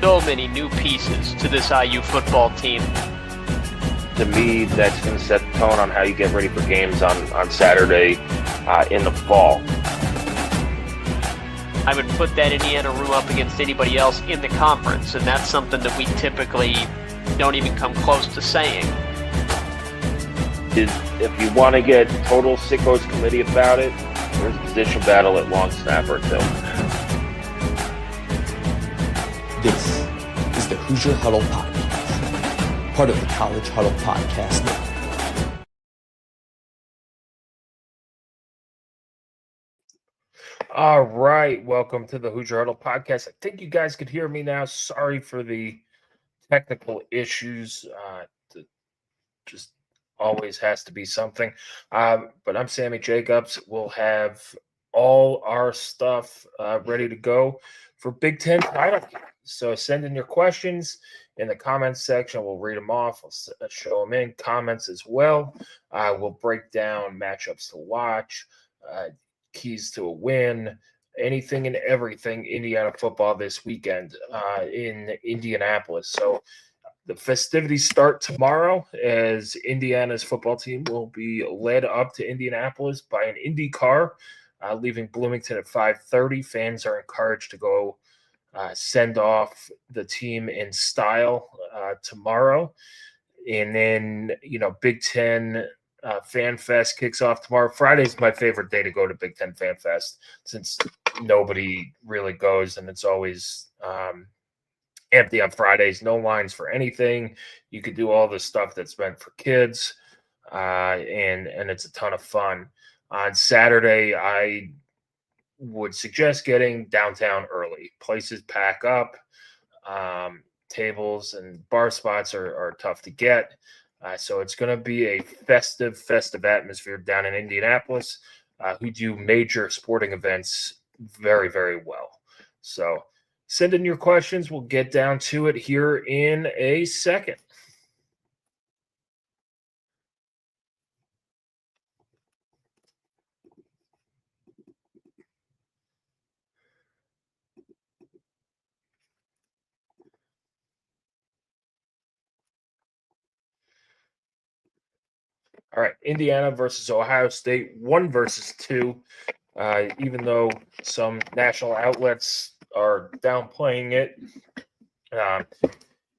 so many new pieces to this IU football team. To me, that's going to set the tone on how you get ready for games on Saturday in the fall. I would put that Indiana room up against anybody else in the conference, and that's something that we typically don't even come close to saying. If you want to get total sickos committee about it, there's a position battle at long snapper too. This is the Hoosier Huddle Podcast, part of the College Huddle Podcast Network. All right, welcome to the Hoosier Huddle Podcast. I think you guys could hear me now. Sorry for the technical issues. Just always has to be something. But I'm Sammy Jacobs. We'll have all our stuff ready to go for Big Ten title. So send in your questions in the comments section. We'll read them off. We'll show them in comments as well. We'll break down matchups to watch, keys to a win, anything and everything Indiana football this weekend in Indianapolis. So the festivities start tomorrow as Indiana's football team will be led up to Indianapolis by an Indy car, leaving Bloomington at 5:30. Fans are encouraged to go send off the team in style tomorrow. And then, Big Ten Fan Fest kicks off tomorrow. Friday's my favorite day to go to Big Ten Fan Fest since nobody really goes and it's always empty on Fridays. No lines for anything. You could do all the stuff that's meant for kids, and it's a ton of fun. On Saturday, I would suggest getting downtown early. Places pack up. Tables and bar spots are tough to get. So it's going to be a festive atmosphere down in Indianapolis. Who do major sporting events very, very well. So send in your questions. We'll get down to it here in a second. All right, Indiana versus Ohio State, 1 versus 2. Even though some national outlets are downplaying it,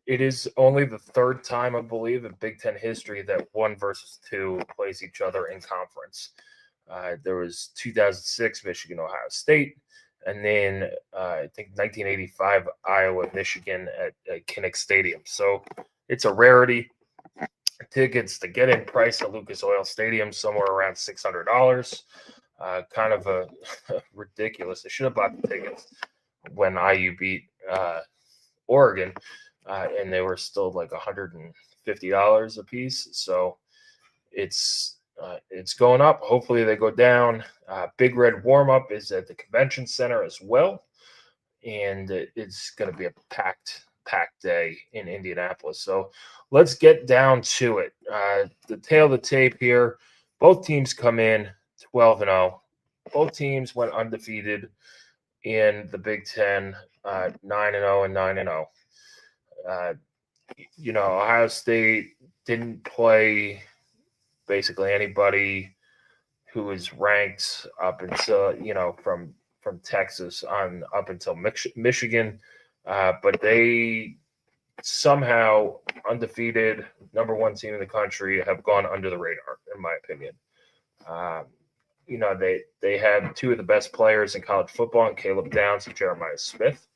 it is only the third time, I believe, in Big Ten history that 1 versus 2 plays each other in conference. There was 2006 Michigan, Ohio State, and then I think 1985 Iowa, Michigan at Kinnick Stadium. So it's a rarity. Tickets to get in price at Lucas Oil Stadium somewhere around $600. Kind of a ridiculous. They should have bought the tickets when IU beat Oregon, and they were still like $150 a piece. So it's going up. Hopefully they go down. Big Red warm up is at the convention center as well, and it's going to be a packed day in Indianapolis. So let's get down to it. The tail of the tape here. Both teams come in 12-0. Both teams went undefeated in the Big Ten, 9-0 and 9-0. Ohio State didn't play basically anybody who was ranked up until, from Texas on up until Michigan. But they somehow, undefeated, number 1 team in the country, have gone under the radar, in my opinion. They had 2 of the best players in college football, in Caleb Downs and Jeremiah Smith.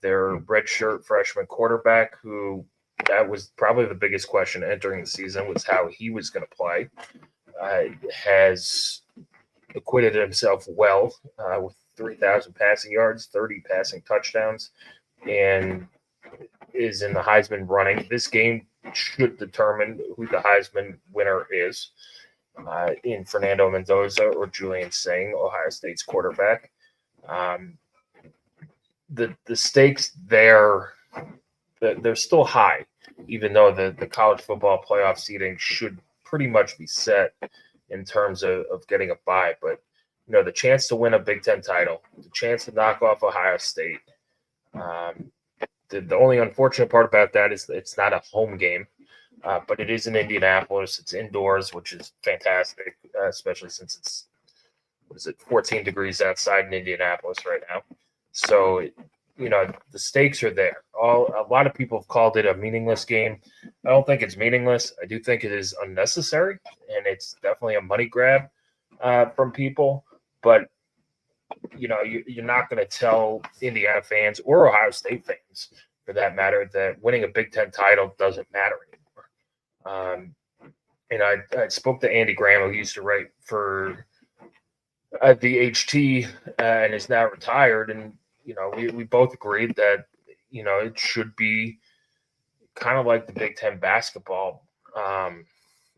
Their redshirt freshman quarterback, who that was probably the biggest question entering the season, was how he was going to play, has acquitted himself well with 3,000 passing yards, 30 passing touchdowns, and is in the Heisman running. This game should determine who the Heisman winner is, in Fernando Mendoza or Julian Singh, Ohio State's quarterback. The stakes there, they're still high, even though the college football playoff seeding should pretty much be set in terms of getting a bye. But, the chance to win a Big Ten title, the chance to knock off Ohio State, the only unfortunate part about that is it's not a home game, but it is in Indianapolis. It's indoors, which is fantastic, especially since it's 14 degrees outside in Indianapolis right now. So, the stakes are there. A lot of people have called it a meaningless game. I don't think it's meaningless. I do think it is unnecessary, and it's definitely a money grab from people. But you're not going to tell Indiana fans or Ohio State fans, for that matter, that winning a Big Ten title doesn't matter anymore. And I spoke to Andy Graham, who used to write for the HT and is now retired, and we both agreed that it should be kind of like the Big Ten basketball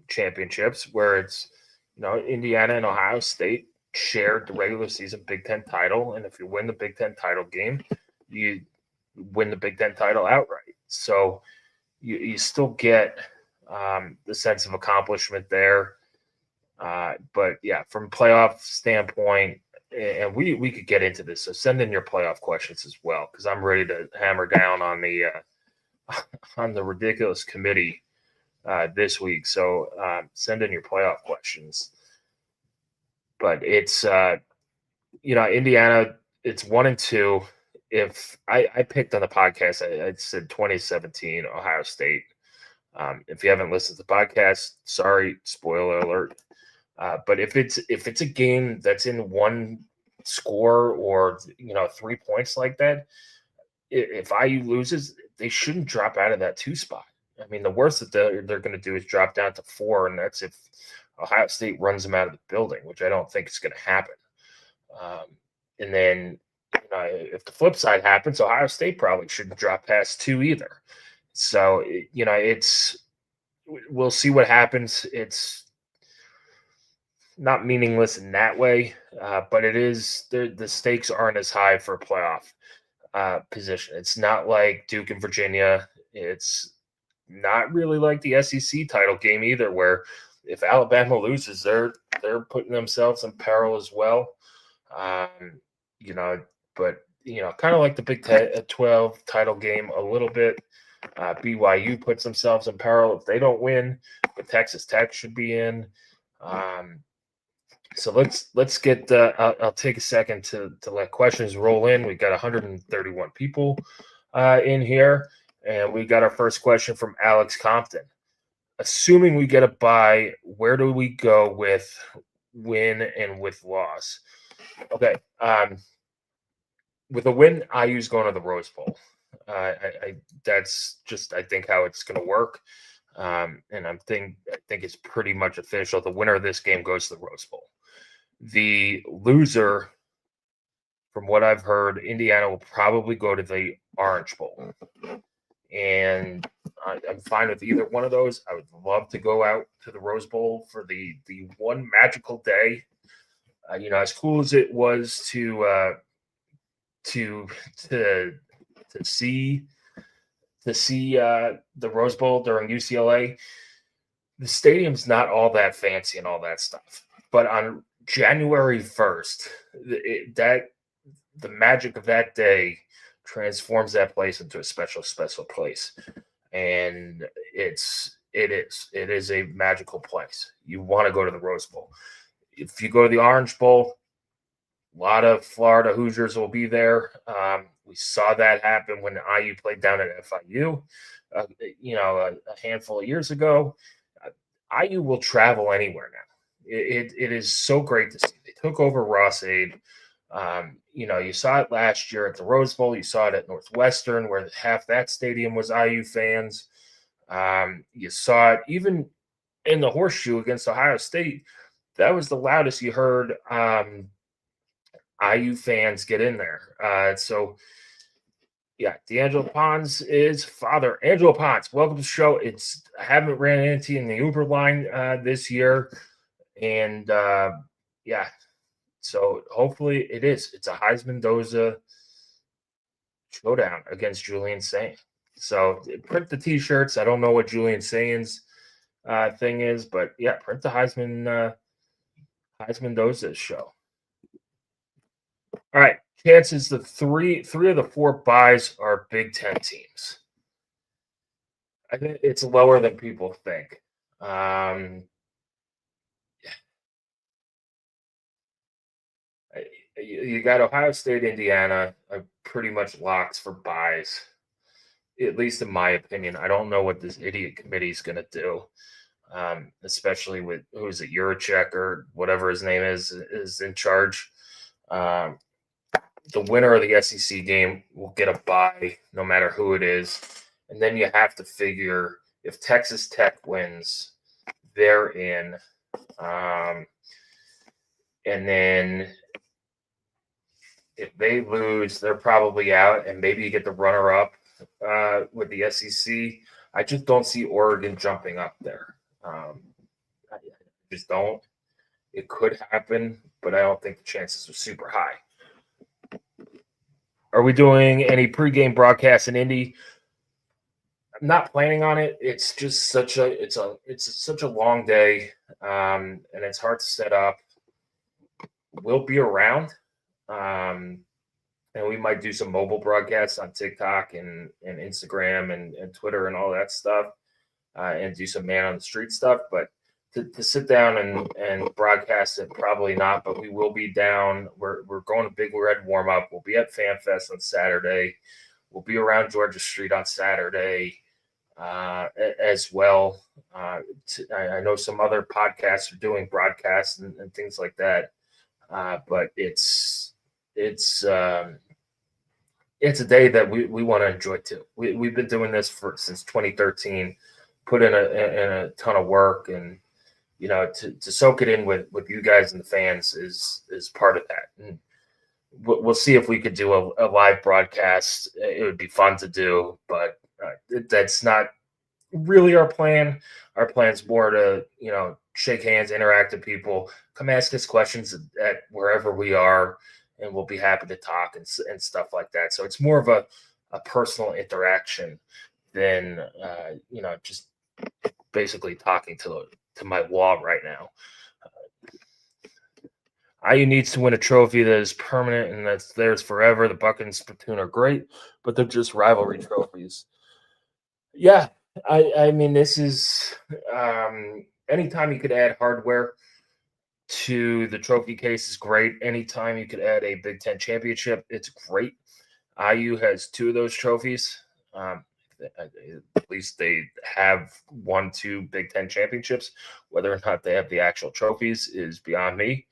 championships, where it's Indiana and Ohio State shared the regular season Big Ten title, and if you win the Big Ten title game, you win the Big Ten title outright. So you still get the sense of accomplishment there. But yeah, from playoff standpoint, and we could get into this, so send in your playoff questions as well, because I'm ready to hammer down on the ridiculous committee this week. So send in your playoff questions. But it's Indiana, it's 1-2. If I picked on the podcast, I said 2017 Ohio State. If you haven't listened to the podcast, sorry, spoiler alert. But if it's a game that's in one score or 3 points like that, if IU loses, they shouldn't drop out of that 2 spot. I mean, the worst that they're going to do is drop down to 4, and that's if Ohio State runs them out of the building, which I don't think is going to happen. And then if the flip side happens, Ohio State probably shouldn't drop past 2 either. So we'll see what happens. It's not meaningless in that way, but it is. The stakes aren't as high for a playoff position. It's not like Duke and Virginia. It's not really like the SEC title game either, where if Alabama loses, they're putting themselves in peril as well. But kind of like the Big 12 title game a little bit. BYU puts themselves in peril if they don't win, but Texas Tech should be in. So let's get. I'll take a second to let questions roll in. We got 131 people in here, and we got our first question from Alex Compton. Assuming we get a bye, where do we go with win and with loss? Okay. With a win, IU's going to the Rose Bowl. That's just, I think, how it's going to work. And I think it's pretty much official. The winner of this game goes to the Rose Bowl. The loser, from what I've heard, Indiana will probably go to the Orange Bowl. And I'm fine with either one of those. I would love to go out to the Rose Bowl for the one magical day. As cool as it was to see the Rose Bowl during UCLA, the stadium's not all that fancy and all that stuff. But on January 1st, the magic of that day transforms that place into a special place. And it is a magical place. You want to go to the Rose Bowl. If you go to the Orange Bowl, a lot of Florida Hoosiers will be there. We saw that happen when IU played down at FIU, a handful of years ago. IU will travel anywhere now. It is so great to see. They took over Ross-Ade. You saw it last year at the Rose Bowl. You saw it at Northwestern, where half that stadium was IU fans. You saw it even in the Horseshoe against Ohio State. That was the loudest you heard IU fans get in there. So, yeah, D'Angelo Pons is father. Angelo Pons, welcome to the show. I haven't ran into you in the Uber line this year. And, yeah, so hopefully it's a Heisman-Doza showdown against Julian Sayin. So print the T-shirts. I don't know what Julian Sayin's thing is, but, yeah, print the Heisman-Doza show. All right, chances the three of the 4 buys are Big Ten teams. I think it's lower than people think. You got Ohio State, Indiana are pretty much locked for buys, at least in my opinion. I don't know what this idiot committee is going to do, especially with who is it, Juracek or whatever his name is in charge. The winner of the SEC game will get a bye, no matter who it is, and then you have to figure if Texas Tech wins, they're in, and then if they lose, they're probably out, and maybe you get the runner-up with the SEC. I just don't see Oregon jumping up there. I just don't. It could happen, but I don't think the chances are super high. Are we doing any pregame broadcasts in Indy? I'm not planning on it. It's just such a long day, and it's hard to set up. We'll be around. And we might do some mobile broadcasts on TikTok and Instagram and Twitter and all that stuff, and do some man on the street stuff. But to sit down and broadcast it, probably not. But we will be down. We're going to Big Red warm up. We'll be at FanFest on Saturday. We'll be around Georgia Street on Saturday as well. I know some other podcasts are doing broadcasts and things like that. But it's a day that we want to enjoy too. We've been doing this since 2013, put in a ton of work, and to soak it in with you guys and the fans is part of that. And we'll see if we could do a live broadcast. It would be fun to do, but that's not really our plan. Our plan's more to shake hands, interact with people, come ask us questions at wherever we are, and we'll be happy to talk and stuff like that. So it's more of a personal interaction than just basically talking to my wall right now. IU needs to win a trophy that is permanent and that's theirs forever. The Buck and Spittoon are great, but they're just rivalry trophies. Yeah, I mean, this is anytime you could add hardware to the trophy case is great. Anytime you could add a Big Ten championship, it's great. IU has 2 of those trophies. At least they have won 2 Big Ten championships. Whether or not they have the actual trophies is beyond me.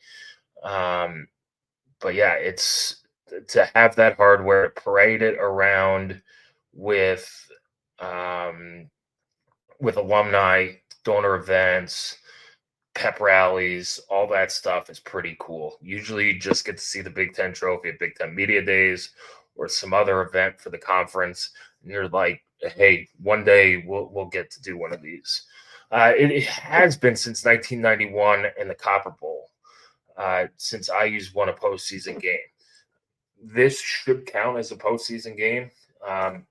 But yeah, it's to have that hardware, parade it around with alumni, donor events, pep rallies, all that stuff is pretty cool. Usually you just get to see the Big Ten trophy at Big Ten Media Days or some other event for the conference. And you're like, hey, one day we'll get to do one of these. It has been since 1991 and the Copper Bowl, since IU's won a postseason game. This should count as a postseason game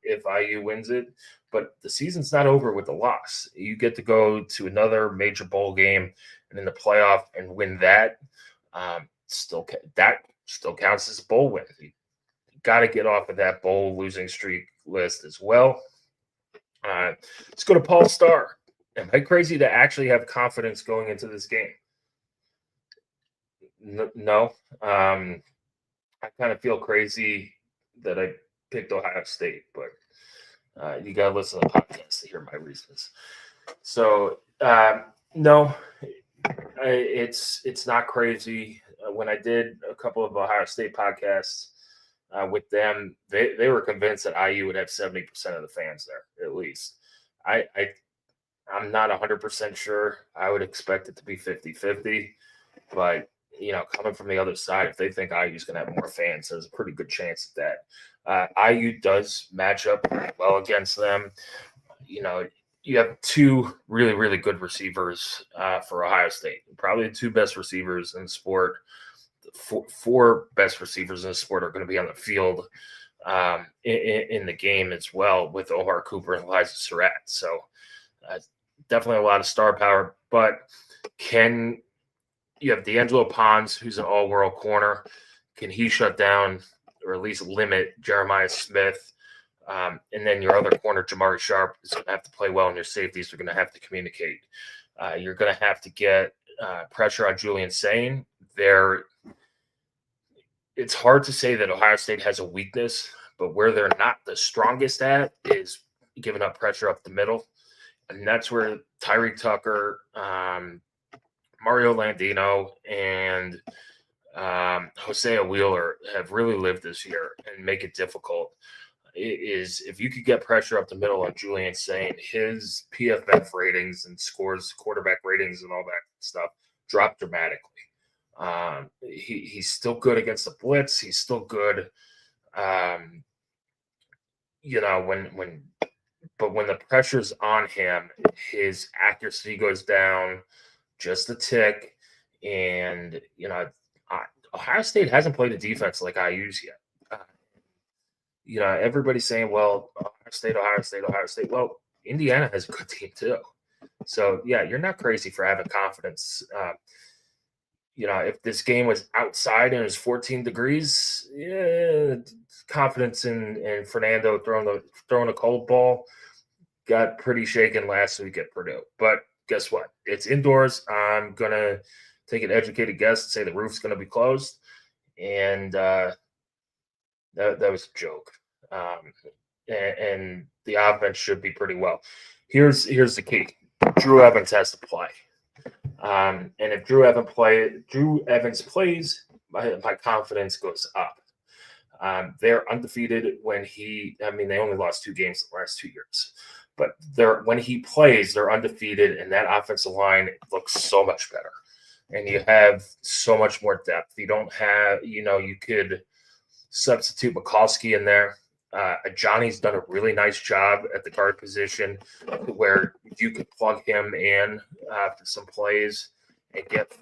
if IU wins it, but the season's not over with the loss. You get to go to another major bowl game and in the playoff and win that. Still counts as a bowl win. You got to get off of that bowl losing streak list as well. Let's go to Paul Starr. Am I crazy to actually have confidence going into this game? No. I kind of feel crazy that I picked Ohio State, but you got to listen to the podcast to hear my reasons. So, no, it's not crazy. When I did a couple of Ohio State podcasts with them, they were convinced that IU would have 70% of the fans there, at least. I'm not 100% sure. I would expect it to be 50-50, but coming from the other side, if they think IU is going to have more fans, there's a pretty good chance at that. IU does match up well against them. You have 2 really, really good receivers for Ohio State. Probably the 2 best receivers in the sport. The 4 best receivers in the sport are going to be on the field in the game as well, with Omar Cooper and Elijah Surratt. So definitely a lot of star power. But you have D'Angelo Pons, who's an all-world corner. Can he shut down or at least limit Jeremiah Smith. And then your other corner, Jamari Sharp, is going to have to play well, and your safeties are going to have to communicate. You're going to have to get pressure on Julian Sane. It's hard to say that Ohio State has a weakness, but where they're not the strongest at is giving up pressure up the middle. And that's where Tyreek Tucker, Mario Landino, and Hosea Wheeler have really lived this year and make it difficult. Is if you could get pressure up the middle on Julian Sane, his PFF ratings and scores, quarterback ratings and all that stuff drop dramatically. He's still good against the blitz. He's still good, when the pressure's on him, his accuracy goes down just a tick. And Ohio State hasn't played a defense like IU's yet. Everybody's saying, well, Ohio State. Well, Indiana has a good team too. So, yeah, you're not crazy for having confidence. If this game was outside and it was 14 degrees, confidence in Fernando throwing a cold ball got pretty shaken last week at Purdue. But guess what? It's indoors. I'm going to take an educated guess and say the roof's going to be closed. And that was a joke. And the offense should be pretty well. Here's the key. Drew Evans has to play. And if Drew Evans plays, my confidence goes up. They're undefeated they only lost 2 games the last 2 years. But when he plays, they're undefeated, and that offensive line looks so much better. And you have so much more depth. You don't have, you could substitute Mikulski in there. Johnny's done a really nice job at the guard position where you could plug him in for some plays and get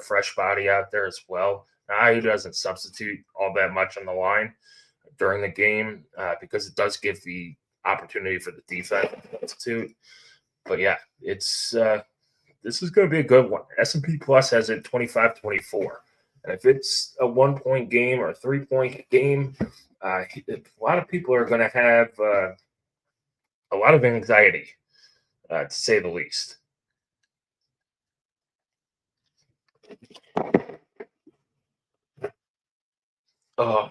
fresh body out there as well. Now, he doesn't substitute all that much on the line during the game because it does give the opportunity for the defense to substitute. But, yeah, this is going to be a good one. S&P Plus has it 25-24. And if it's a 1-point game or a 3-point game, a lot of people are going to have a lot of anxiety, to say the least. I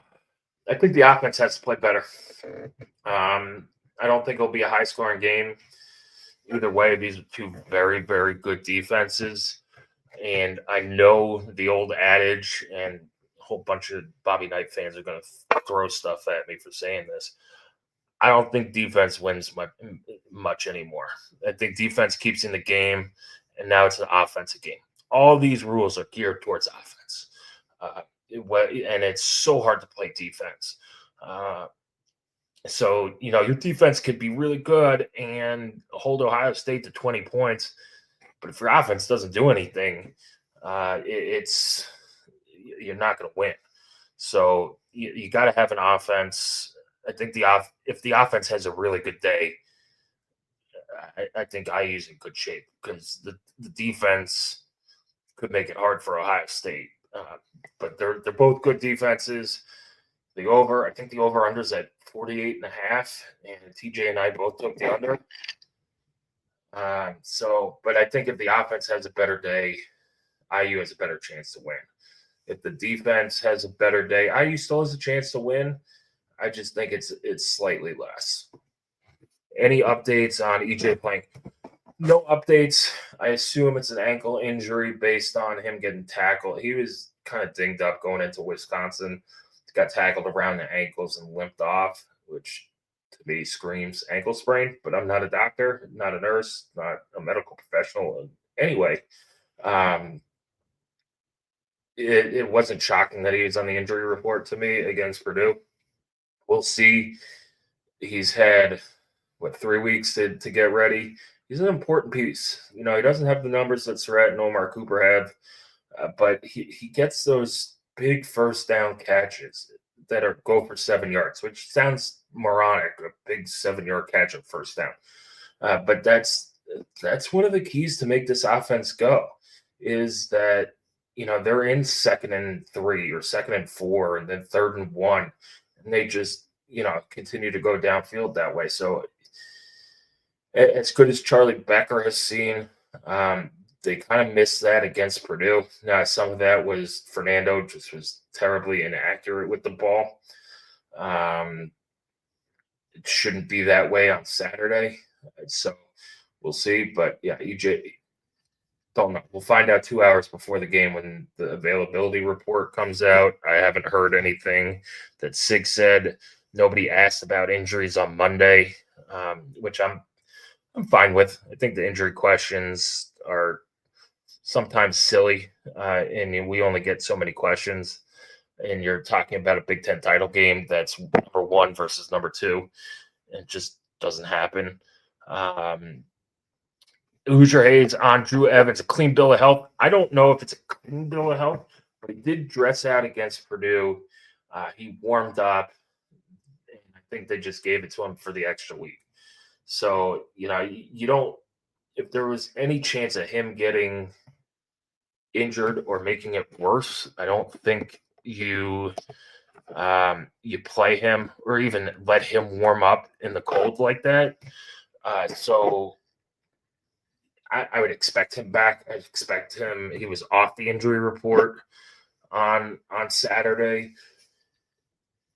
think the offense has to play better. I don't think it'll be a high-scoring game. Either way, these are 2 very, very good defenses. And I know the old adage, and a whole bunch of Bobby Knight fans are going to throw stuff at me for saying this. I don't think defense wins much anymore. I think defense keeps in the game, and now it's an offensive game. All these rules are geared towards offense. And it's so hard to play defense. So, your defense could be really good and hold Ohio State to 20 points. But if your offense doesn't do anything, you're not going to win. So you got to have an offense. I think if the offense has a really good day, I think IU's in good shape because the defense could make it hard for Ohio State. But they're both good defenses. I think the over-under's at 48.5, and TJ and I both took the under. But I think if the offense has a better day, IU has a better chance to win. If the defense has a better day, IU still has a chance to win. I just think it's slightly less. Any updates on EJ Plank? No updates. I assume it's an ankle injury based on him getting tackled. He was kind of dinged up going into Wisconsin. Got tackled around the ankles and limped off, which to me screams ankle sprain. But I'm not a doctor, not a nurse, not a medical professional. Anyway, it wasn't shocking that he was on the injury report to me against Purdue. We'll see. He's had, 3 weeks to get ready. He's an important piece. He doesn't have the numbers that Surratt and Omar Cooper have, but he gets those big first down catches that go for 7 yards, which sounds moronic, a big 7-yard catch of first down. But that's one of the keys to make this offense go, is that they're in 2nd and 3 or 2nd and 4 and then 3rd and 1, and they just, continue to go downfield that way. So as good as Charlie Becker has seen, they kind of missed that against Purdue. Now, some of that was Fernando just was terribly inaccurate with the ball. It shouldn't be that way on Saturday. So we'll see. But yeah, EJ, don't know. We'll find out 2 hours before the game when the availability report comes out. I haven't heard anything that Sig said. Nobody asked about injuries on Monday, which I'm fine with. I think the injury questions are sometimes silly, and we only get so many questions. And you're talking about a Big Ten title game that's number 1 versus number 2. It just doesn't happen. Hoosier Hayes on Drew Evans, a clean bill of health. I don't know if it's a clean bill of health, but he did dress out against Purdue. He warmed up, and I think they just gave it to him for the extra week. So, you don't, if there was any chance of him getting injured or making it worse, I don't think you play him or even let him warm up in the cold like that. So I would expect him back. I expect him. He was off the injury report on Saturday.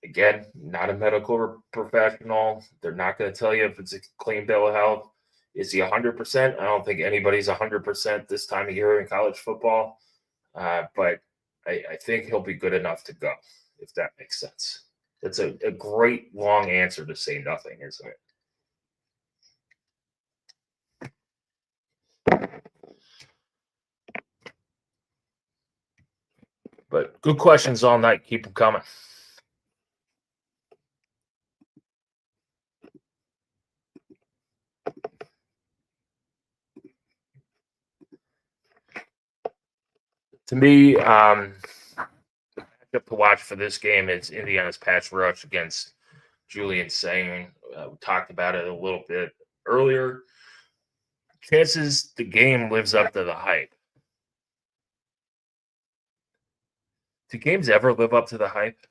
Again, not a medical professional. They're not going to tell you if it's a clean bill of health. Is he 100%? I don't think anybody's 100% this time of year in college football. But I think he'll be good enough to go, if that makes sense. It's a great long answer to say nothing, isn't it? But good questions all night. Keep them coming. To me, the matchup to watch for this game is Indiana's pass rush against Julian Sain. We talked about it a little bit earlier. Chances the game lives up to the hype. Do games ever live up to the hype?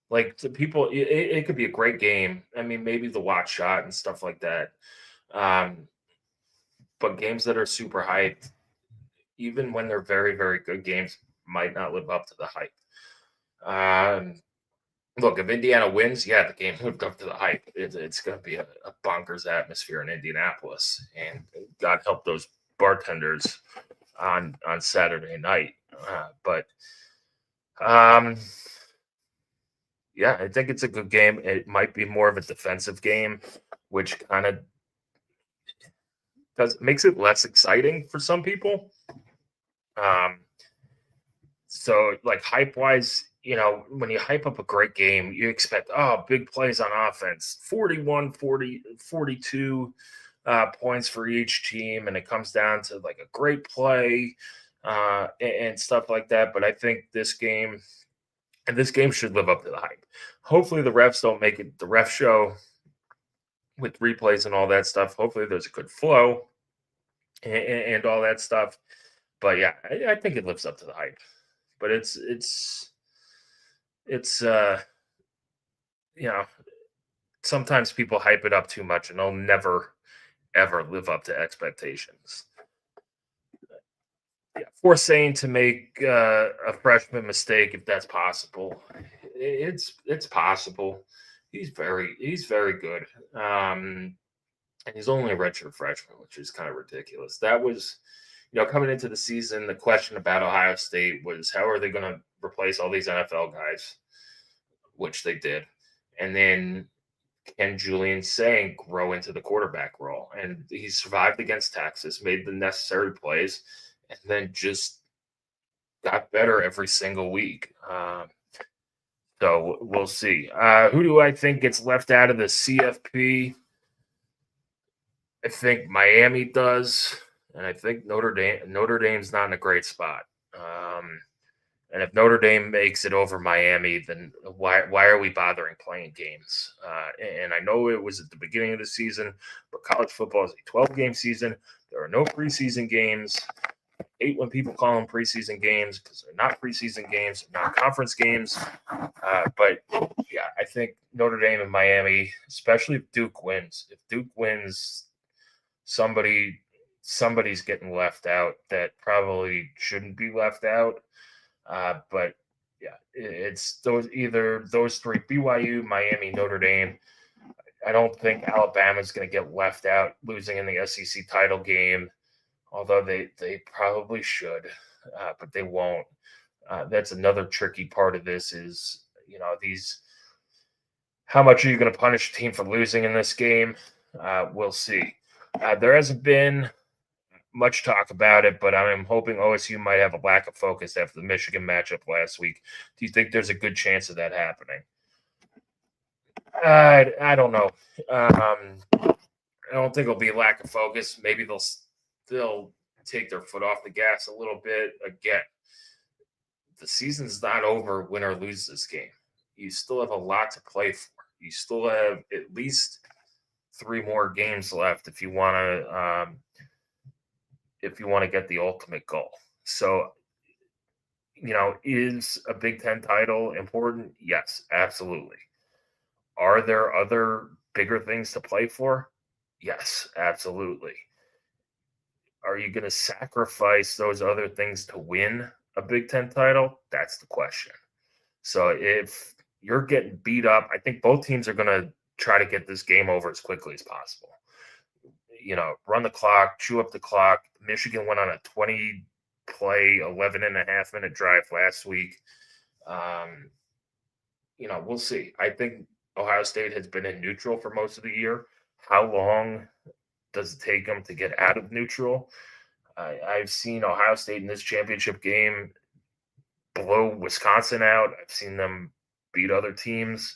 Like, to people, it could be a great game. I mean, maybe the watch shot and stuff like that. But games that are super hyped, even when they're very, very good games, might not live up to the hype. Look, if Indiana wins, yeah, the game lived up to the hype. It's going to be a bonkers atmosphere in Indianapolis. And God help those bartenders on Saturday night. Yeah, I think it's a good game. It might be more of a defensive game, which kind of makes it less exciting for some people. So like hype wise, when you hype up a great game, you expect, big plays on offense, 41, 40, 42 points for each team. And it comes down to like a great play and stuff like that. But I think this game should live up to the hype. Hopefully the refs don't make it the ref show with replays and all that stuff. Hopefully there's a good flow and all that stuff. But yeah, I think it lives up to the hype. But it's sometimes people hype it up too much and they'll never ever live up to expectations. Yeah, force Sain to make a freshman mistake if that's possible. It's possible. He's very good. And he's only a redshirt freshman, which is kind of ridiculous. That was, coming into the season, the question about Ohio State was how are they going to replace all these NFL guys, which they did. And then can Julian Sain grow into the quarterback role? And he survived against Texas, made the necessary plays, and then just got better every single week. So we'll see. Who do I think gets left out of the CFP? I think Miami does, and I think Notre Dame's not in a great spot. And if Notre Dame makes it over Miami, then why are we bothering playing games? And I know it was at the beginning of the season, but college football is a 12-game season. There are no preseason games. hate when people call them preseason games because they're not preseason games, they're not conference games. But yeah, I think Notre Dame and Miami, especially if Duke wins, somebody's getting left out that probably shouldn't be left out. But yeah, it's those three: BYU, Miami, Notre Dame. I don't think Alabama's going to get left out losing in the SEC title game, although they probably should, but they won't. That's another tricky part of this is, how much are you going to punish a team for losing in this game? We'll see. There hasn't been much talk about it, but I'm hoping OSU might have a lack of focus after the Michigan matchup last week. Do you think there's a good chance of that happening? I don't know. I don't think it'll be a lack of focus. Maybe they'll still take their foot off the gas a little bit. Again, the season's not over, win or lose this game. You still have a lot to play for. You still have at least 3 more games left if you want to get the ultimate goal. So, is a Big Ten title important? Yes, absolutely. Are there other bigger things to play for? Yes, absolutely. Are you going to sacrifice those other things to win a Big Ten title? That's the question. So if you're getting beat up, I think both teams are going to try to get this game over as quickly as possible. Run the clock, chew up the clock. Michigan went on a 20-play, 11.5-minute drive last week. We'll see. I think Ohio State has been in neutral for most of the year. How long does it take them to get out of neutral? I've seen Ohio State in this championship game blow Wisconsin out. I've seen them beat other teams.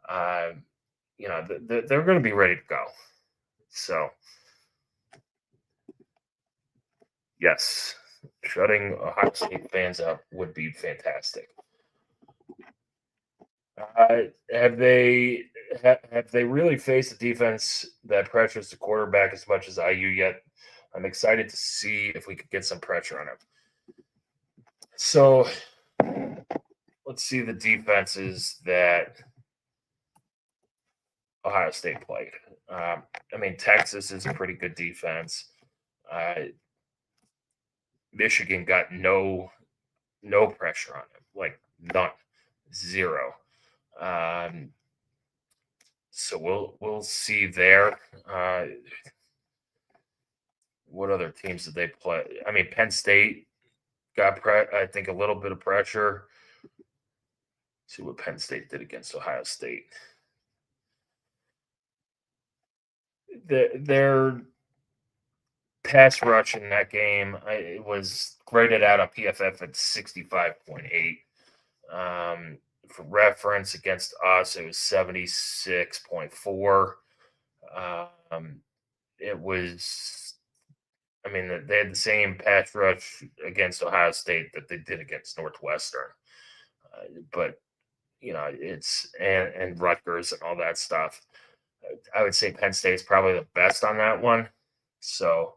They're going to be ready to go. So, yes, shutting Ohio State fans up would be fantastic. Have they really faced a defense that pressures the quarterback as much as IU yet? I'm excited to see if we could get some pressure on him. So let's see the defenses that Ohio State played. Texas is a pretty good defense. Michigan got no pressure on him, like none, 0. So we'll see there. What other teams did they play? Penn State got I think a little bit of pressure. Let's see what Penn State did against Ohio State. Their pass rush in that game, it was graded out on PFF at 65.8. For reference, against us, it was 76.4. It was, they had the same pass rush against Ohio State that they did against Northwestern. But, it's, and Rutgers and all that stuff. I would say Penn State's probably the best on that one. So,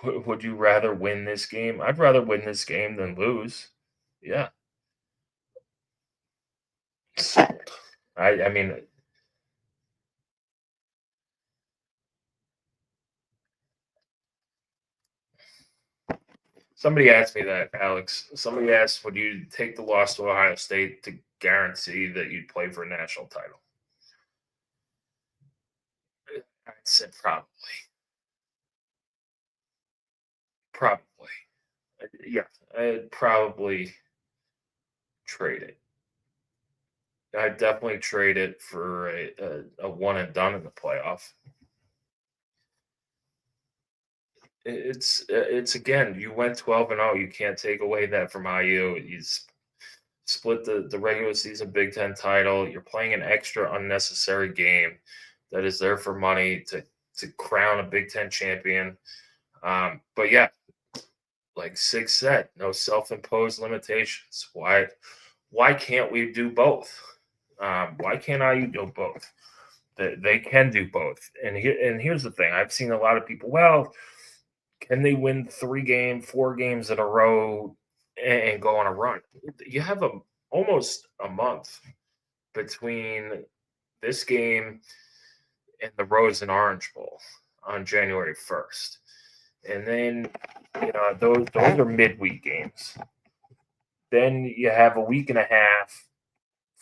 would you rather win this game? I'd rather win this game than lose. Yeah. Somebody asked me that, Alex. Somebody asked, would you take the loss to Ohio State to guarantee that you'd play for a national title? I said probably. Probably. Yeah, I'd probably trade it. I'd definitely trade it for a one and done in the playoff. It's again, you went 12-0. You can't take away that from IU. You split the regular season Big Ten title. You're playing an extra unnecessary game that is there for money to crown a Big Ten champion. But yeah, like Sig said, no self-imposed limitations. Why can't we do both? Why can't IU do both? They can do both. And here's the thing. I've seen a lot of people, well, can they win 4 games in a row and go on a run? You have almost a month between this game and the Rose and Orange Bowl on January 1st. And then, those are midweek games. Then you have a week and a half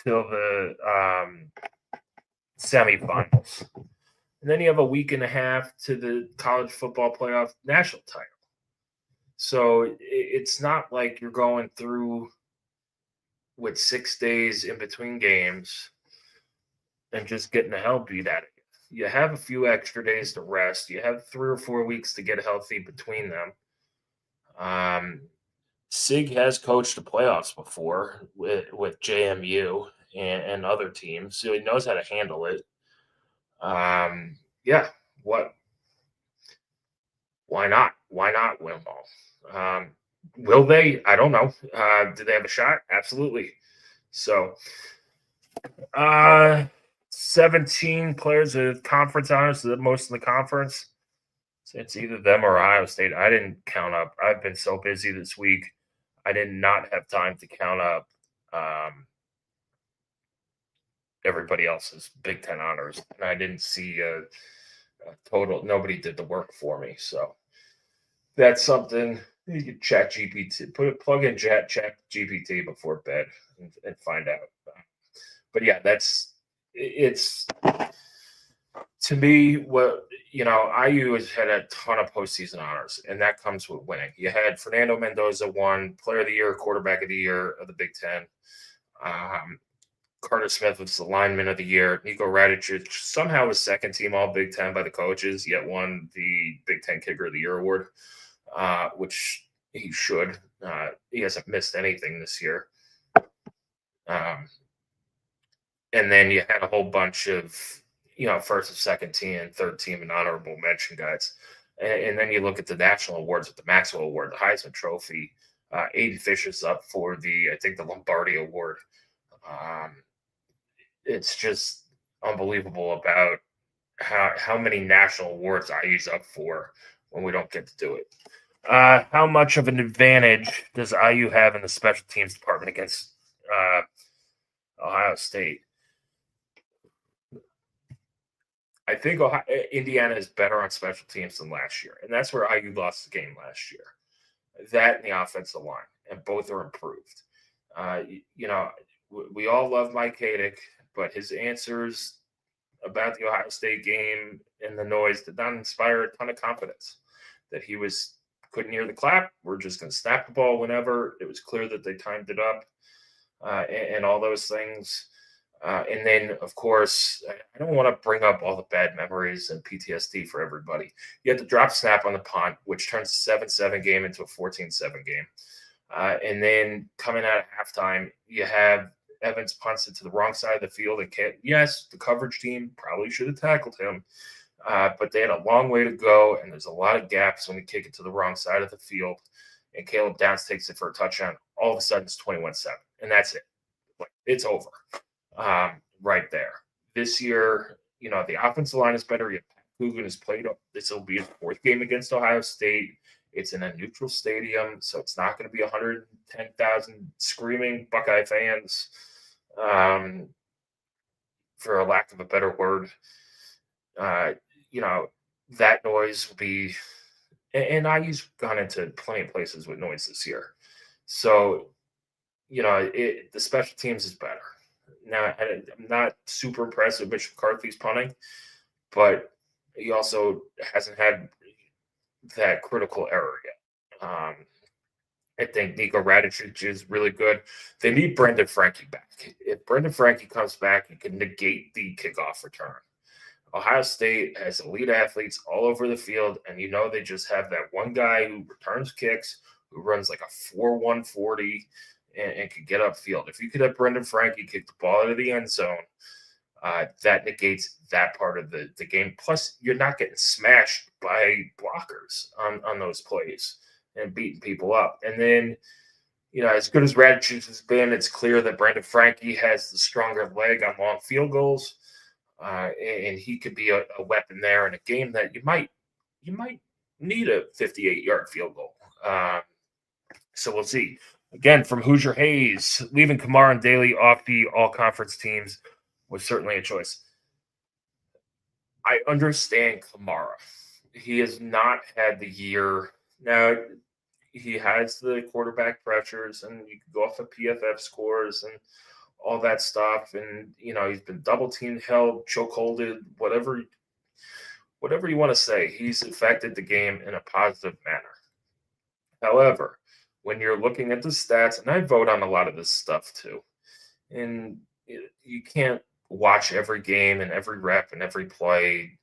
till the semifinals. And then you have a week and a half to the college football playoff national title. So it's not like you're going through with 6 days in between games and just getting the hell beat out of you. You have a few extra days to rest. You have 3 or 4 weeks to get healthy between them. Sig has coached the playoffs before with JMU and other teams, so he knows how to handle it. Yeah, why not? Why not win them all? Will they? I don't know. Do they have a shot? Absolutely. So, 17 players with conference honors, the most in the conference. So it's either them or Ohio State. I didn't count up. I've been so busy this week. I did not have time to count up everybody else's Big Ten honors. And I didn't see a total. Nobody did the work for me. So that's something you can chat GPT, plug in chat GPT before bed and find out. But yeah, it's to me what IU has had a ton of postseason honors, and that comes with winning. You had Fernando Mendoza won Player of the Year, Quarterback of the Year of the Big Ten. Carter Smith was the Lineman of the Year. Nico Radicic somehow was second team All Big Ten by the coaches, yet won the Big Ten Kicker of the Year award, which he should. He hasn't missed anything this year. And then you had a whole bunch of, first and second team and third team and honorable mention guys. And then you look at the national awards with the Maxwell Award, the Heisman Trophy. Aiden Fisher's up for the Lombardi Award. It's just unbelievable about how many national awards IU's up for when we don't get to do it. How much of an advantage does IU have in the special teams department against Ohio State? I think Indiana is better on special teams than last year, and that's where IU lost the game last year. That and the offensive line, and both are improved. We all love Mike Kadick, but his answers about the Ohio State game and the noise did not inspire a ton of confidence. That he couldn't hear the clap. We're just going to snap the ball whenever. It was clear that they timed it up, and all those things. And then, of course, I don't want to bring up all the bad memories and PTSD for everybody. You had the drop snap on the punt, which turns a 7-7 game into a 14-7 game. And then coming out of halftime, you have Evans punts it to the wrong side of the field. Yes, the coverage team probably should have tackled him, but they had a long way to go, and there's a lot of gaps when you kick it to the wrong side of the field. And Caleb Downs takes it for a touchdown. All of a sudden, it's 21-7, and that's it. It's over. Right there. This year, the offensive line is better. Coogan has played up. This will be his 4th game against Ohio State. It's in a neutral stadium, so it's not going to be 110,000 screaming Buckeye fans, for a lack of a better word. That noise will be, and IU's gone into plenty of places with noise this year. So, the special teams is better. Now, I'm not super impressed with Mitch McCarthy's punting, but he also hasn't had that critical error yet. I think Nico Radicic is really good. They need Brendan Franke back. If Brendan Franke comes back, he can negate the kickoff return. Ohio State has elite athletes all over the field, and they just have that one guy who returns kicks, who runs like a 4.1 40, and could get upfield. If you could have Brendan Franke kick the ball out of the end zone, that negates that part of the game. Plus, you're not getting smashed by blockers on those plays and beating people up. And then, as good as Radicic has been, it's clear that Brendan Franke has the stronger leg on long field goals. and he could be a weapon there in a game that you might need a 58-yard field goal. So we'll see. Again, from Hoosier Hayes, leaving Kamara and Daly off the all-conference teams was certainly a choice. I understand Kamara. He has not had the year. Now, he has the quarterback pressures, and you can go off of PFF scores and all that stuff. And, he's been double-teamed, held, chokeholded, whatever you want to say. He's affected the game in a positive manner. However, when you're looking at the stats, and I vote on a lot of this stuff too, and you can't watch every game and every rep and every play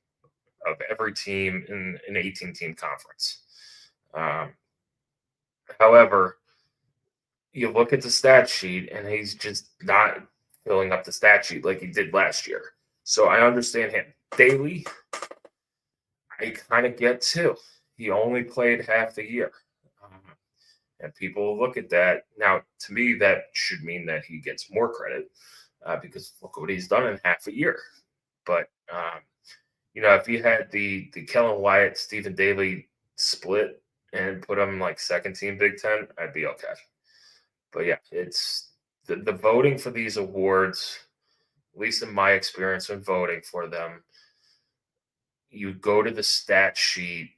of every team in an 18-team conference. However, you look at the stat sheet, and he's just not filling up the stat sheet like he did last year. So I understand him. Daly, I kind of get too. He only played half the year. And people look at that. Now, to me, that should mean that he gets more credit because look what he's done in half a year. But, if you had the Kellen Wyatt, Stephen Daly split and put him like second team Big Ten, I'd be okay. But yeah, it's the voting for these awards, at least in my experience when voting for them, you go to the stat sheet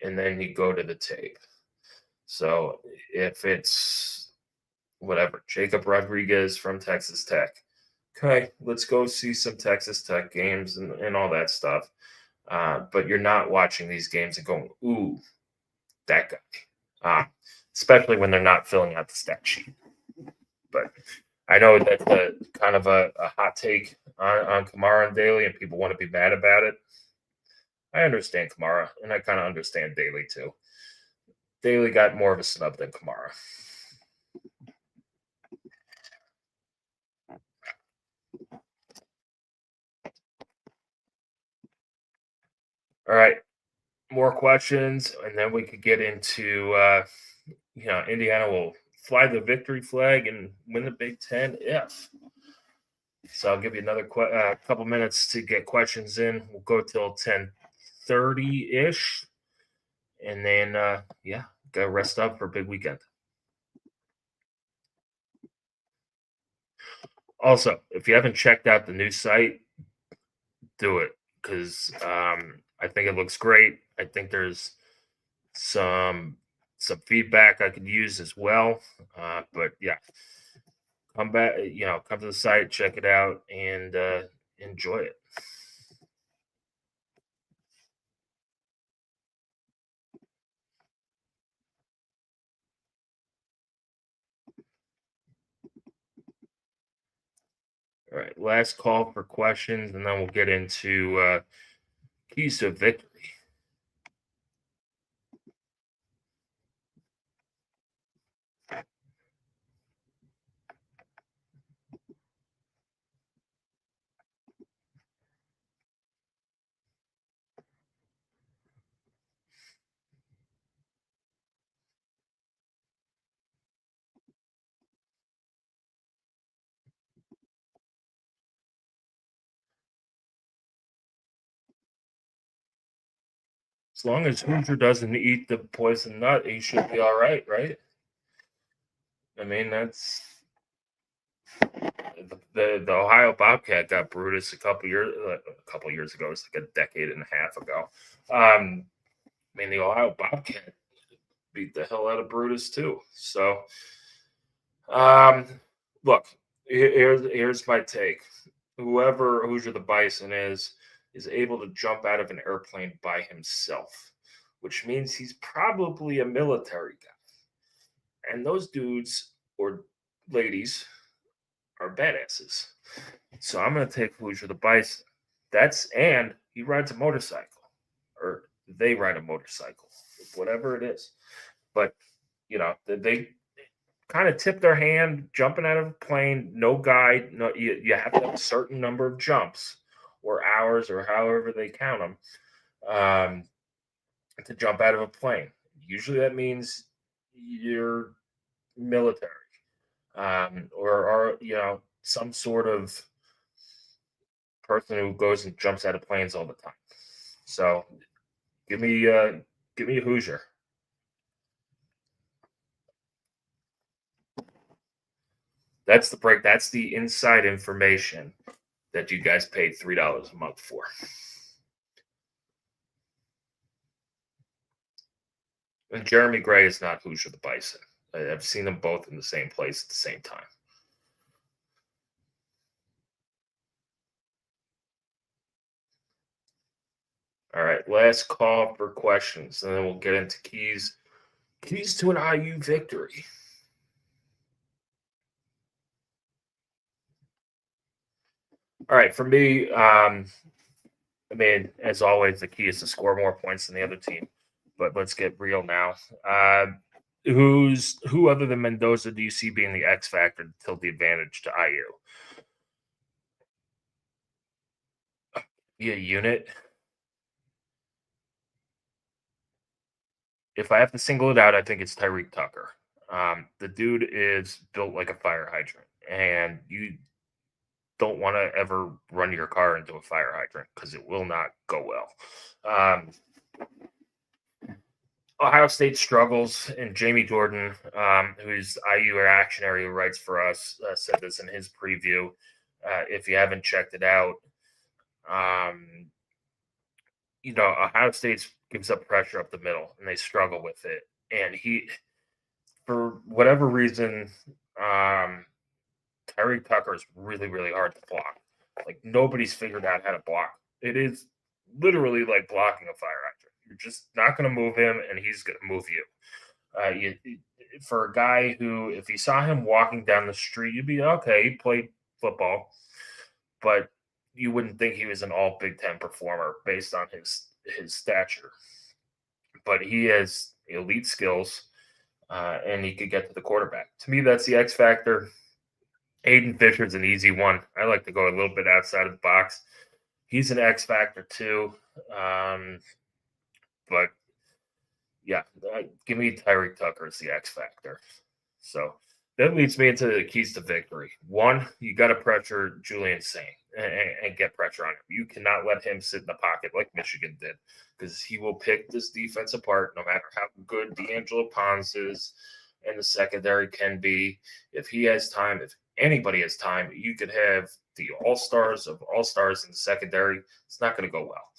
and then you go to the tape. So if it's whatever, Jacob Rodriguez from Texas Tech, okay, let's go see some Texas Tech games and all that stuff. But you're not watching these games and going, ooh, that guy. Especially when they're not filling out the stat sheet. But I know that's kind of a hot take on Kamara and Daly, and people want to be mad about it. I understand Kamara, and I kind of understand Daly too. Daly got more of a snub than Kamara. All right, more questions, and then we could get into, Indiana will fly the victory flag and win the Big Ten if. So I'll give you another couple minutes to get questions in. We'll go till 10:30-ish, and then, go rest up for a big weekend. Also, if you haven't checked out the new site, do it because I think it looks great. I think there's some feedback I could use as well. But yeah, come back, come to the site, check it out, and enjoy it. All right, last call for questions, and then we'll get into keys to victory. As long as Hoosier doesn't eat the poison nut, he should be all right, right? I mean, that's the Ohio Bobcat got Brutus a couple years ago. It's like a decade and a half ago. I mean, the Ohio Bobcat beat the hell out of Brutus too. So, look, here's my take. Whoever Hoosier the Bison is able to jump out of an airplane by himself, which means he's probably a military guy. And those dudes or ladies are badasses. So I'm going to take Hoosier the Bison. And he rides a motorcycle, or they ride a motorcycle, whatever it is. But, they kind of tip their hand jumping out of a plane, no guide. No, you have to have a certain number of jumps or hours or however they count them to jump out of a plane. Usually that means you're military or some sort of person who goes and jumps out of planes all the time. So give me a Hoosier. That's the break. That's the inside information that you guys paid $3 a month for. And Jeremy Gray is not Hoosier the Bison. I've seen them both in the same place at the same time. All right, last call for questions, and then we'll get into keys. Keys to an IU victory. All right, for me, I mean, as always, the key is to score more points than the other team. But let's get real now. Who other than Mendoza do you see being the X factor to tilt the advantage to IU? Be a unit. If I have to single it out, I think it's Tyreek Tucker. The dude is built like a fire hydrant, and you don't want to ever run your car into a fire hydrant because it will not go well. Ohio State struggles, and Jamie Jordan, who's IU reactionary who writes for us, said this in his preview. If you haven't checked it out, Ohio State gives up pressure up the middle, and they struggle with it. And for whatever reason, Tyreek Tucker is really, really hard to block. Like, nobody's figured out how to block. It is literally like blocking a fire hydrant. You're just not going to move him, and he's going to move you. For a guy who, if you saw him walking down the street, you'd be, okay, he played football, but you wouldn't think he was an all Big Ten performer based on his stature. But he has elite skills, and he could get to the quarterback. To me, that's the X factor. Aiden Fisher's an easy one. I like to go a little bit outside of the box. He's an X factor too. But yeah, give me Tyreek Tucker as the X factor. So that leads me into the keys to victory. One, you got to pressure Julian Saint and get pressure on him. You cannot let him sit in the pocket like Michigan did, because he will pick this defense apart no matter how good D'Angelo Pons is and the secondary can be. If he has time, if anybody has time, you could have the all-stars of all-stars in the secondary. It's not going to go well.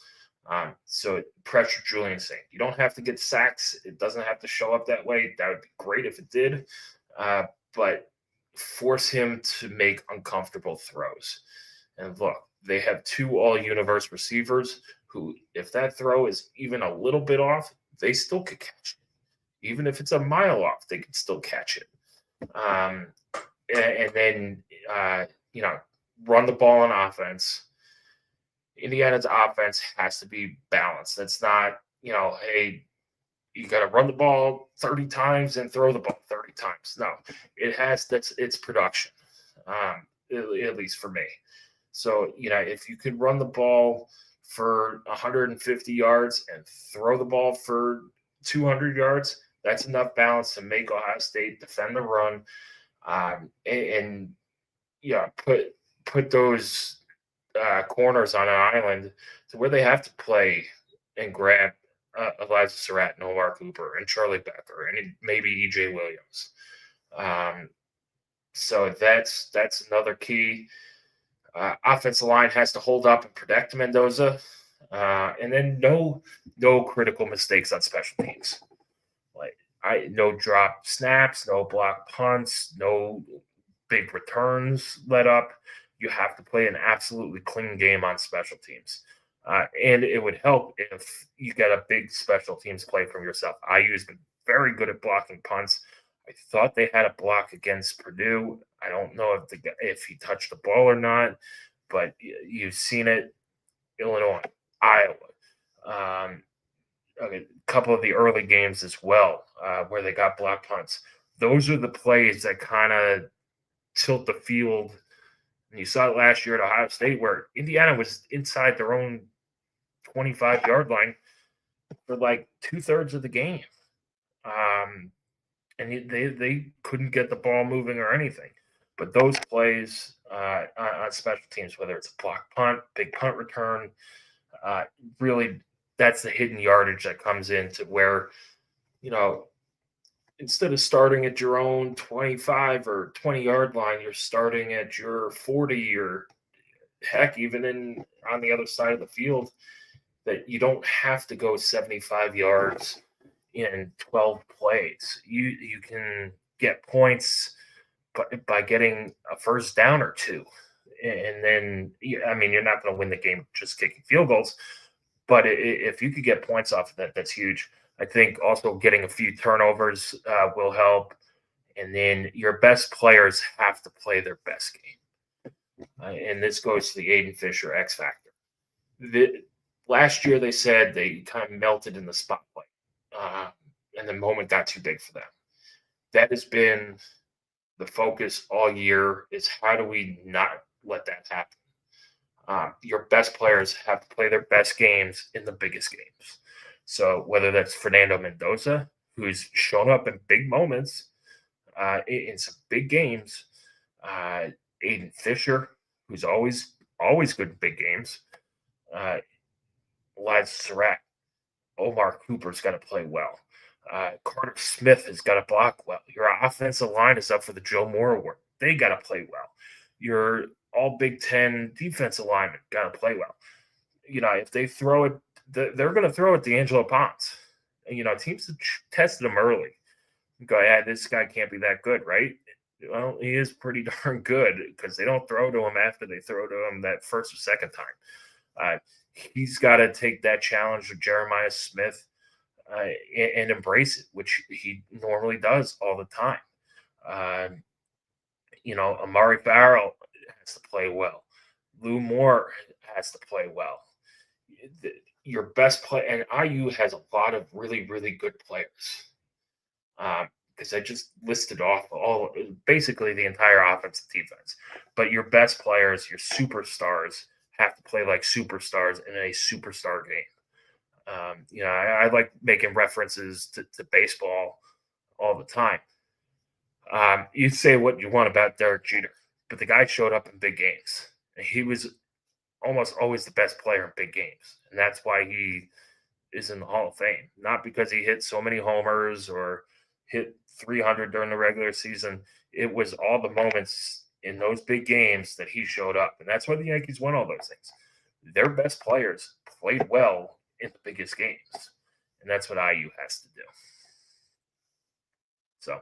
So pressure Julian Saint. You don't have to get sacks. It doesn't have to show up that way. That would be great if it did. But force him to make uncomfortable throws. And look, they have two all-universe receivers who, if that throw is even a little bit off, they still could catch it. Even if it's a mile off, they can still catch it. And then, run the ball on offense. Indiana's offense has to be balanced. That's not, hey, you got to run the ball 30 times and throw the ball 30 times. No, it's production, at least for me. So, if you could run the ball for 150 yards and throw the ball for 200 yards, that's enough balance to make Ohio State defend the run, put those corners on an island to where they have to play and grab Elijah Surratt and Omar Cooper and Charlie Becker and maybe E.J. Williams. So that's another key. Offensive line has to hold up and protect Mendoza. And then no critical mistakes on special teams. No drop snaps, no block punts, no big returns let up. You have to play an absolutely clean game on special teams. And it would help if you get a big special teams play from yourself. IU's been very good at blocking punts. I thought they had a block against Purdue. I don't know if he touched the ball or not, but you've seen it. Illinois, Iowa, a couple of the early games as well, where they got block punts. Those are the plays that kind of tilt the field. And you saw it last year at Ohio State, where Indiana was inside their own 25-yard line for like 2/3 of the game. And they couldn't get the ball moving or anything. But those plays on special teams, whether it's a block punt, big punt return, really that's the hidden yardage that comes into where, instead of starting at your own 25 or 20-yard line, you're starting at your 40 or heck, even on the other side of the field, that you don't have to go 75 yards in 12 plays. You can get points by getting a first down or two. And then, you're not going to win the game just kicking field goals. But if you could get points off of that, that's huge. I think also getting a few turnovers will help. And then your best players have to play their best game. And this goes to the Aiden Fisher X Factor. Last year, they said they kind of melted in the spotlight. And the moment got too big for them. That has been the focus all year, is how do we not let that happen? Your best players have to play their best games in the biggest games. So whether that's Fernando Mendoza, who's shown up in big moments in some big games, Aiden Fisher, who's always good in big games, Elijah Surratt, Omar Cooper's got to play well. Carter Smith has got to block well. Your offensive line is up for the Joe Moore Award. They got to play well. Your all Big Ten defensive linemen got to play well. If they throw it, they're going to throw it to D'Angelo Ponce. And, teams have tested him early. You go, yeah, this guy can't be that good, right? Well, he is pretty darn good because they don't throw to him after they throw to him that first or second time. He's got to take that challenge with Jeremiah Smith and embrace it, which he normally does all the time. Amari Farrell has to play well. Lou Moore has to play well. Your best play, and IU has a lot of really, really good players. Because I just listed off basically the entire offense and defense. But your best players, your superstars, have to play like superstars in a superstar game. I like making references to baseball all the time. You say what you want about Derek Jeter, but the guy showed up in big games. And he was almost always the best player in big games. And that's why he is in the Hall of Fame. Not because he hit so many homers or hit 300 during the regular season. It was all the moments in those big games that he showed up. And that's why the Yankees won all those things. Their best players played well in the biggest games. And that's what IU has to do. So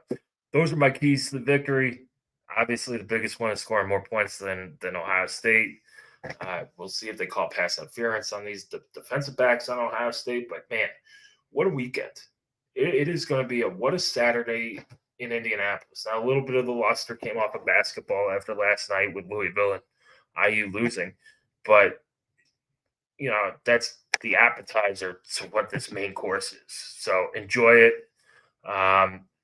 those are my keys to the victory. Obviously, the biggest one is scoring more points than Ohio State. We'll see if they call pass interference on these defensive backs on Ohio State. But, man, what a weekend. It is going to be what a Saturday in Indianapolis. Now, a little bit of the luster came off of basketball after last night with Louisville and IU losing. But, that's the appetizer to what this main course is. So enjoy it.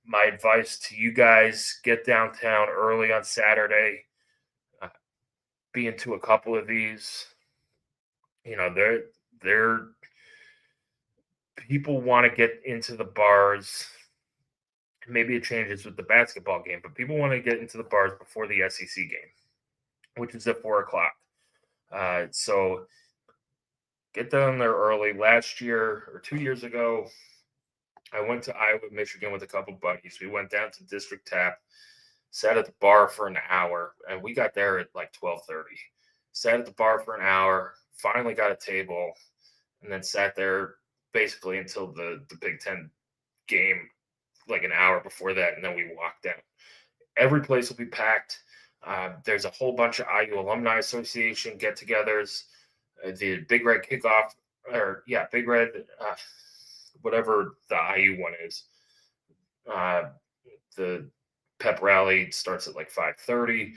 My advice to you guys, get downtown early on Saturday. Be into a couple of these. They're people want to get into the bars. Maybe it changes with the basketball game, but people want to get into the bars before the SEC game, which is at 4:00. So get down there early. Last year or 2 years ago, I went to Iowa, Michigan with a couple buddies. We went down to District Tap, sat at the bar for an hour, and we got there at like 12:30. Sat at the bar for an hour, finally got a table, and then sat there basically until the Big Ten game, like an hour before that, and then we walked out. Every place will be packed. There's a whole bunch of IU Alumni Association get-togethers. The Big Red kickoff, Big Red, whatever the IU one is. The pep rally starts at like 5:30.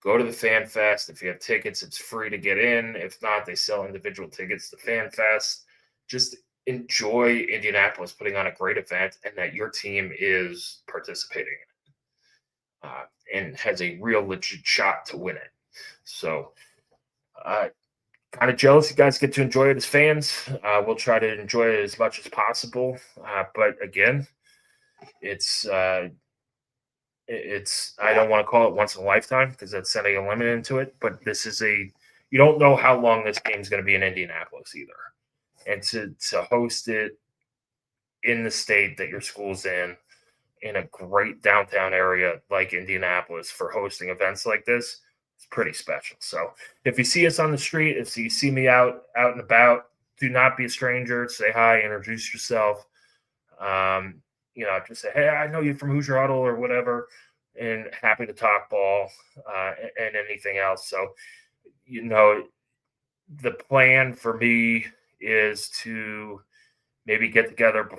Go to the Fan Fest. If you have tickets, it's free to get in. If not, they sell individual tickets to Fan Fest. Just enjoy Indianapolis putting on a great event and that your team is participating in it and has a real legit shot to win it. So kind of jealous you guys get to enjoy it as fans. We'll try to enjoy it as much as possible. But again, it's It's I don't want to call it once in a lifetime because that's setting a limit into it, but this is you don't know how long this game's going to be in Indianapolis either. And to host it in the state that your school's in a great downtown area like Indianapolis for hosting events like this, it's pretty special. So if you see us on the street, if you see me out and about, do not be a stranger. Say hi, introduce yourself. Just say, hey, I know you from Hoosier Huddle or whatever, and happy to talk ball and anything else. So, the plan for me is to maybe get together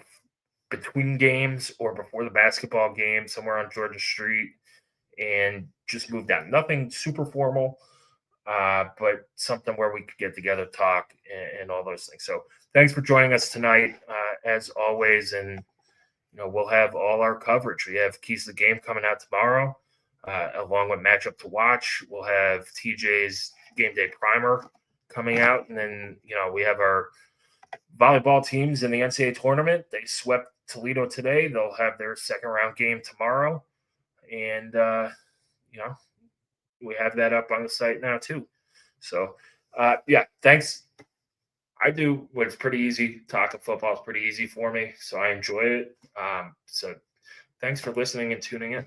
between games or before the basketball game somewhere on Georgia Street and just move down. Nothing super formal, but something where we could get together, talk, and all those things. So thanks for joining us tonight, as always. And, we'll have all our coverage. We have Keys to the Game coming out tomorrow, along with Matchup to Watch. We'll have TJ's Game Day Primer coming out. And then, we have our volleyball teams in the NCAA tournament. They swept Toledo today. They'll have their second round game tomorrow. And, we have that up on the site now too. So, thanks. I do what's pretty easy. Talking football is pretty easy for me, so I enjoy it. So thanks for listening and tuning in.